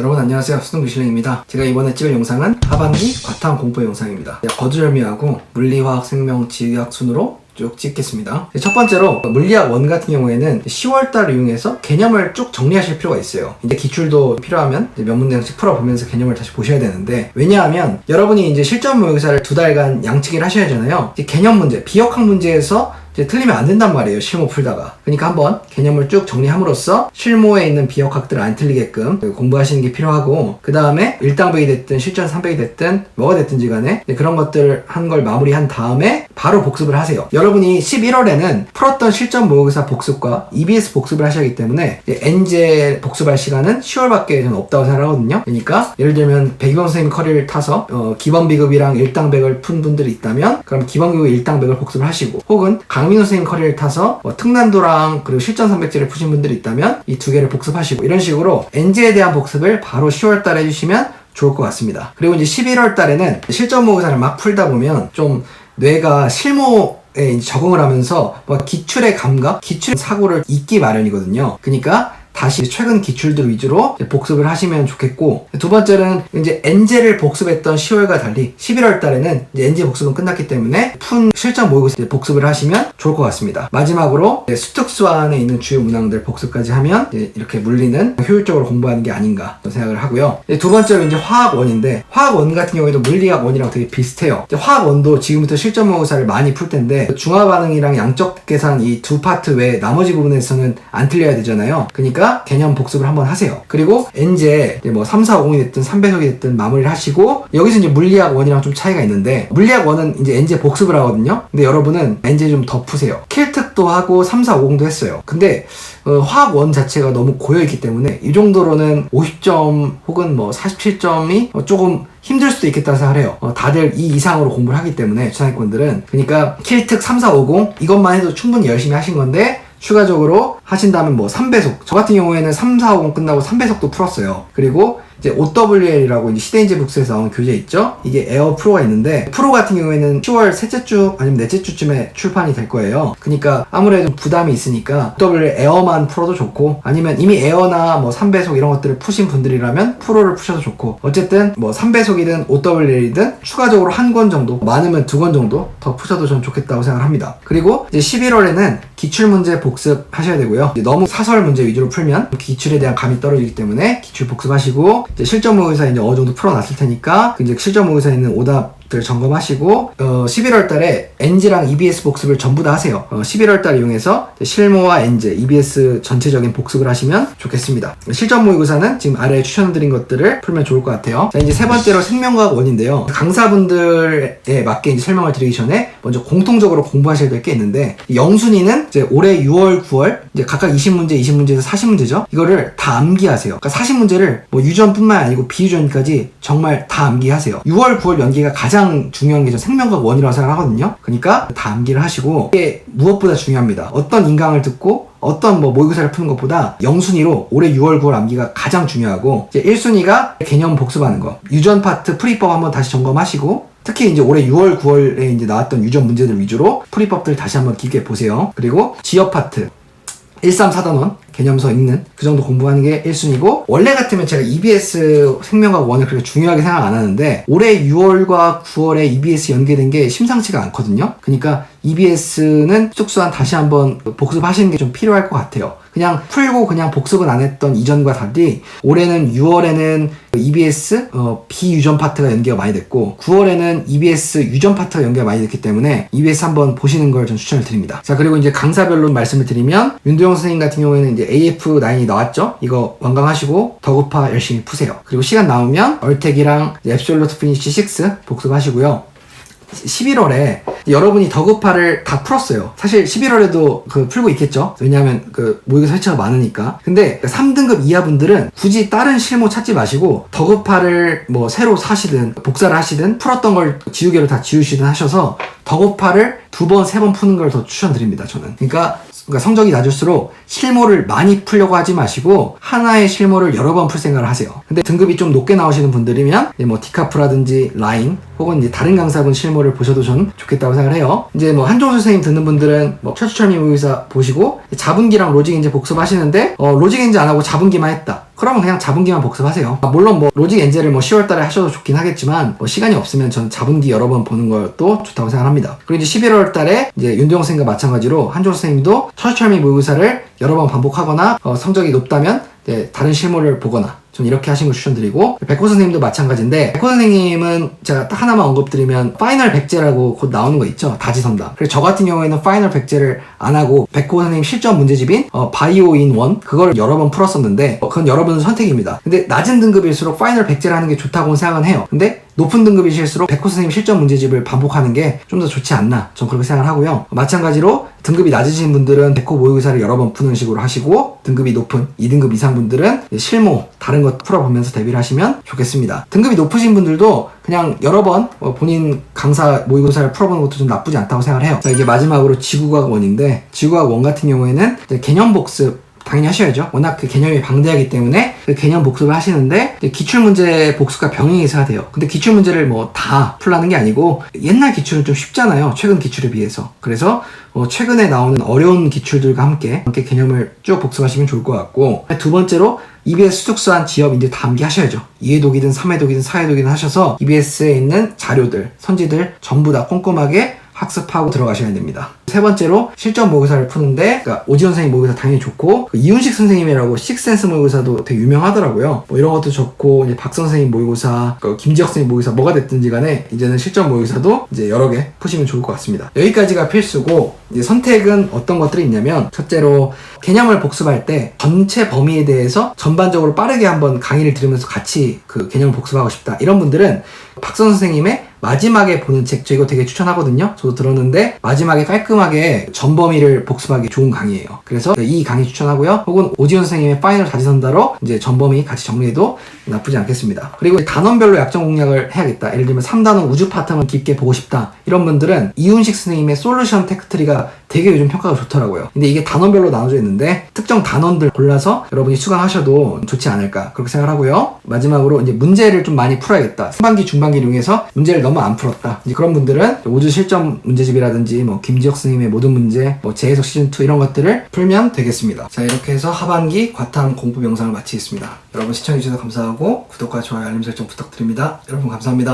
여러분 안녕하세요. 수능교실랭입니다. 제가 이번에 찍을 영상은 하반기 과탐 공부 영상입니다. 거두절미하고 물리화학, 생명, 지리학 순으로 쭉 찍겠습니다. 첫 번째로 물리학 1 같은 경우에는 10월달을 이용해서 개념을 쭉 정리하실 필요가 있어요. 이제 기출도 필요하면 이제 몇 문제씩 풀어보면서 개념을 다시 보셔야 되는데, 왜냐하면 여러분이 이제 실전 모의고사를 2달간 양치기를 하셔야 하잖아요. 이제 개념 문제, 비역학 문제에서 이제 틀리면 안 된단 말이에요, 실무 풀다가. 그러니까 한번 개념을 쭉 정리함으로써 실무에 있는 비역학들을 안 틀리게끔 공부하시는 게 필요하고, 그 다음에 일당백이 됐든 실전 300이 됐든 뭐가 됐든지 간에 그런 것들 한 걸 마무리한 다음에 바로 복습을 하세요. 여러분이 11월에는 풀었던 실전 모의고사 복습과 EBS 복습을 하셔야 하기 때문에 엔제 복습할 시간은 10월밖에 저는 없다고 생각하거든요. 그러니까 예를 들면 백이범 선생님 커리를 타서 기본비급이랑 일당백을 푼 분들이 있다면 그럼 기본비급 일당백을 복습을 하시고, 혹은 강민호 선생님 커리를 타서 특난도랑 그리고 실전 300제를 푸신 분들이 있다면 이 두 개를 복습하시고, 이런 식으로 엔제에 대한 복습을 바로 10월달에 해주시면 좋을 것 같습니다. 그리고 이제 11월달에는 실전 모의고사를 막 풀다 보면 좀 뇌가 실무에 이제 적응을 하면서 기출의 감각, 기출의 사고를 잊기 마련이거든요. 그러니까 다시 최근 기출들 위주로 복습을 하시면 좋겠고, 두 번째는 이제 엔제를 복습했던 10월과 달리 11월 달에는 이제 엔제 복습은 끝났기 때문에 푼 실전 모의고사 복습을 하시면 좋을 것 같습니다. 마지막으로 수특수 안에 있는 주요 문항들 복습까지 하면 이렇게 물리는 효율적으로 공부하는 게 아닌가 생각을 하고요. 두 번째로 이제 화학 1인데, 화학 1 같은 경우에도 물리학 1이랑 되게 비슷해요. 화학 1도 지금부터 실전 모의고사를 많이 풀 텐데 중화 반응이랑 양적 계산 이 두 파트 외에 나머지 부분에서는 안 틀려야 되잖아요. 그러니까 개념 복습을 한번 하세요. 그리고 엔제 3, 4, 50이 됐든 3배속이 됐든 마무리를 하시고, 여기서 이제 물리학 1이랑 좀 차이가 있는데, 물리학 1은 이제 엔제 복습을 하거든요. 근데 여러분은 엔제 좀 더 푸세요. 킬특도 하고 3, 4, 50도 했어요. 근데 화학 1 자체가 너무 고여있기 때문에 이 정도로는 50점 혹은 47점이 조금 힘들 수도 있겠다 생각을 해요. 다들 이 이상으로 공부를 하기 때문에 추상위권들은. 그러니까 킬특 3, 4, 50 이것만 해도 충분히 열심히 하신 건데, 추가적으로 하신다면 3배속. 저 같은 경우에는 3, 4, 50 끝나고 3배속도 풀었어요. 그리고 이제 OWL이라고 이제 시대인재 북스에서 나온 교재 있죠? 이게 에어 프로가 있는데, 프로 같은 경우에는 10월 셋째 주 아니면 넷째 주쯤에 출판이 될 거예요. 그러니까 아무래도 부담이 있으니까 OWL 에어만 풀어도 좋고, 아니면 이미 에어나 3배속 이런 것들을 푸신 분들이라면 프로를 푸셔도 좋고, 어쨌든 3배속이든 OWL이든 추가적으로 한 권 정도, 많으면 2권 정도 더 푸셔도 전 좋겠다고 생각을 합니다. 그리고 이제 11월에는 기출문제 복습 하셔야 되고요. 이제 너무 사설 문제 위주로 풀면 기출에 대한 감이 떨어지기 때문에 기출 복습하시고, 이제 실전 모의고사 이제 어느 정도 풀어놨을 테니까 이제 실전 모의고사에 있는 오답들 점검하시고, 11월 달에 엔지랑 EBS 복습을 전부 다 하세요. 11월 달 이용해서 실무와 엔제, EBS 전체적인 복습을 하시면 좋겠습니다. 실전 모의고사는 지금 아래에 추천드린 것들을 풀면 좋을 것 같아요. 자, 이제 세 번째로 생명과학 1인데요. 강사분들에 맞게 이제 설명을 드리기 전에 먼저 공통적으로 공부하셔야 될 게 있는데, 영순위는 이제 올해 6월, 9월 이제 각각 20문제, 20문제에서 40문제죠. 이거를 다 암기하세요. 그러니까 40문제를 유전뿐만 아니고 비유전까지 정말 다 암기하세요. 6월, 9월 연기가 가장 중요한 게 저 생명과학 1이라고 생각하거든요. 그러니까 다 암기를 하시고, 이게 무엇보다 중요합니다. 어떤 인강을 듣고 어떤 모의고사를 푸는 것보다 영순위로 올해 6월, 9월 암기가 가장 중요하고, 이제 1순위가 개념 복습하는 거. 유전 파트 풀이법 한번 다시 점검하시고, 특히 이제 올해 6월, 9월에 이제 나왔던 유전 문제들 위주로 풀이법들 다시 한번 깊게 보세요. 그리고 지역 파트 1, 3, 4단원 개념서 읽는 그 정도 공부하는 게 1순위고, 원래 같으면 제가 EBS 생명과학 1을 그렇게 중요하게 생각 안 하는데 올해 6월과 9월에 EBS 연계된 게 심상치가 않거든요. 그러니까 EBS는 숙소한 다시 한번 복습하시는 게 좀 필요할 것 같아요. 그냥 풀고 그냥 복습은 안 했던 이전과 달리 올해는 6월에는 EBS 비유전 파트가 연계가 많이 됐고, 9월에는 EBS 유전 파트가 연계가 많이 됐기 때문에 EBS 한번 보시는 걸 전 추천을 드립니다. 자, 그리고 이제 강사별로 말씀을 드리면, 윤도영 선생님 같은 경우에는 이제 AF9이 나왔죠? 이거 완강하시고 더급파 열심히 푸세요. 그리고 시간 나오면 얼텍이랑 앱솔루트 피니쉬 6 복습하시고요. 11월에 여러분이 더급파를 다 풀었어요. 사실 11월에도 풀고 있겠죠? 왜냐하면 모의고사 회차가 많으니까. 근데 3등급 이하 분들은 굳이 다른 실무 찾지 마시고 더급파를 새로 사시든 복사를 하시든 풀었던 걸 지우개로 다 지우시든 하셔서 더급파를 2번, 3번 푸는 걸 더 추천드립니다, 저는. 그러니까 성적이 낮을수록 실무를 많이 풀려고 하지 마시고 하나의 실무를 여러 번 풀 생각을 하세요. 근데 등급이 좀 높게 나오시는 분들이면 디카프라든지 라인 혹은 이제 다른 강사분 실무를 보셔도 전 좋겠다고 생각을 해요. 이제 한종수 선생님 듣는 분들은 철수철미 모의고사 보시고 자분기랑 로직인지 복습하시는데 로직인지 안 하고 자분기만 했다. 그러면 그냥 자분기만 복습하세요. 물론 뭐 로직 엔젤을 뭐 10월달에 하셔도 좋긴 하겠지만 뭐 시간이 없으면 저는 자분기 여러 번 보는 것도 좋다고 생각합니다. 그리고 이제 11월달에 이제 윤도영 선생님과 마찬가지로 한종수 선생님도 철철미 모의고사를 여러 번 반복하거나 성적이 높다면 다른 실물을 보거나 전 이렇게 하신 걸 추천드리고, 백호 선생님도 마찬가지인데, 백호 선생님은 제가 딱 하나만 언급드리면 파이널 백제라고 곧 나오는 거 있죠? 다지선다. 그래서 저 같은 경우에는 파이널 백제를 안 하고 백호 선생님 실전 문제집인 바이오 인 원 그걸 여러 번 풀었었는데 그건 여러분 선택입니다. 근데 낮은 등급일수록 파이널 백제를 하는 게 좋다고 생각은 해요. 근데 높은 등급이실수록 백호 선생님 실전 문제집을 반복하는 게 좀 더 좋지 않나 전 그렇게 생각을 하고요. 마찬가지로 등급이 낮으신 분들은 백호 모의고사를 여러 번 푸는 식으로 하시고, 등급이 높은 2등급 이상 분들은 실무 다른 것 풀어보면서 대비를 하시면 좋겠습니다. 등급이 높으신 분들도 그냥 여러 번 본인 강사 모의고사를 풀어보는 것도 좀 나쁘지 않다고 생각을 해요. 자, 이제 마지막으로 지구과학 1인데, 지구과학 1 같은 경우에는 개념 복습 당연히 하셔야죠. 워낙 그 개념이 방대하기 때문에 그 개념 복습을 하시는데, 기출문제 복습과 병행해서 해야 돼요. 근데 기출문제를 뭐 다 풀라는 게 아니고 옛날 기출은 좀 쉽잖아요, 최근 기출에 비해서. 그래서 최근에 나오는 어려운 기출들과 함께 개념을 쭉 복습하시면 좋을 것 같고, 두 번째로 EBS 수특수한 지엽 이제 다 암기하셔야죠. 2회독이든 3회독이든 4회독이든 하셔서 EBS에 있는 자료들, 선지들 전부 다 꼼꼼하게 학습하고 들어가셔야 됩니다. 세 번째로 실전 모의고사를 푸는데, 그러니까 오지원 선생님 모의고사 당연히 좋고, 이윤식 선생님이라고 식센스 모의고사도 되게 유명하더라고요. 뭐 이런 것도 좋고, 이제 박 선생님 모의고사, 김지혁 선생님 모의고사 뭐가 됐든지 간에 이제는 실전 모의고사도 이제 여러 개 푸시면 좋을 것 같습니다. 여기까지가 필수고, 이제 선택은 어떤 것들이 있냐면, 첫째로 개념을 복습할 때 전체 범위에 대해서 전반적으로 빠르게 한번 강의를 들으면서 같이 그 개념을 복습하고 싶다, 이런 분들은 박선 선생님의 마지막에 보는 책, 저 이거 되게 추천하거든요. 저도 들었는데 마지막에 깔끔하게 전 범위를 복습하기 좋은 강의예요. 그래서 이 강의 추천하고요. 혹은 오지원 선생님의 파이널 다지선다로 이제 전 범위 같이 정리해도 나쁘지 않겠습니다. 그리고 단원별로 약점 공략을 해야겠다, 예를 들면 3단원 우주 파트만 깊게 보고 싶다, 이런 분들은 이윤식 선생님의 솔루션 테크트리가 되게 요즘 평가가 좋더라고요. 근데 이게 단원별로 나눠져 있는데 특정 단원들 골라서 여러분이 수강하셔도 좋지 않을까 그렇게 생각하고요. 마지막으로 이제 문제를 좀 많이 풀어야겠다, 상반기 중반기를 이용해서 문제를 너무 안 풀었다, 이제 그런 분들은 우주 실전 문제집이라든지 뭐 김지혁 선생님의 모든 문제, 뭐 재해석 시즌2 이런 것들을 풀면 되겠습니다. 자, 이렇게 해서 하반기 과탐 공부 영상을 마치겠습니다. 여러분 시청해주셔서 감사하고 구독과 좋아요 알림 설정 부탁드립니다. 여러분 감사합니다.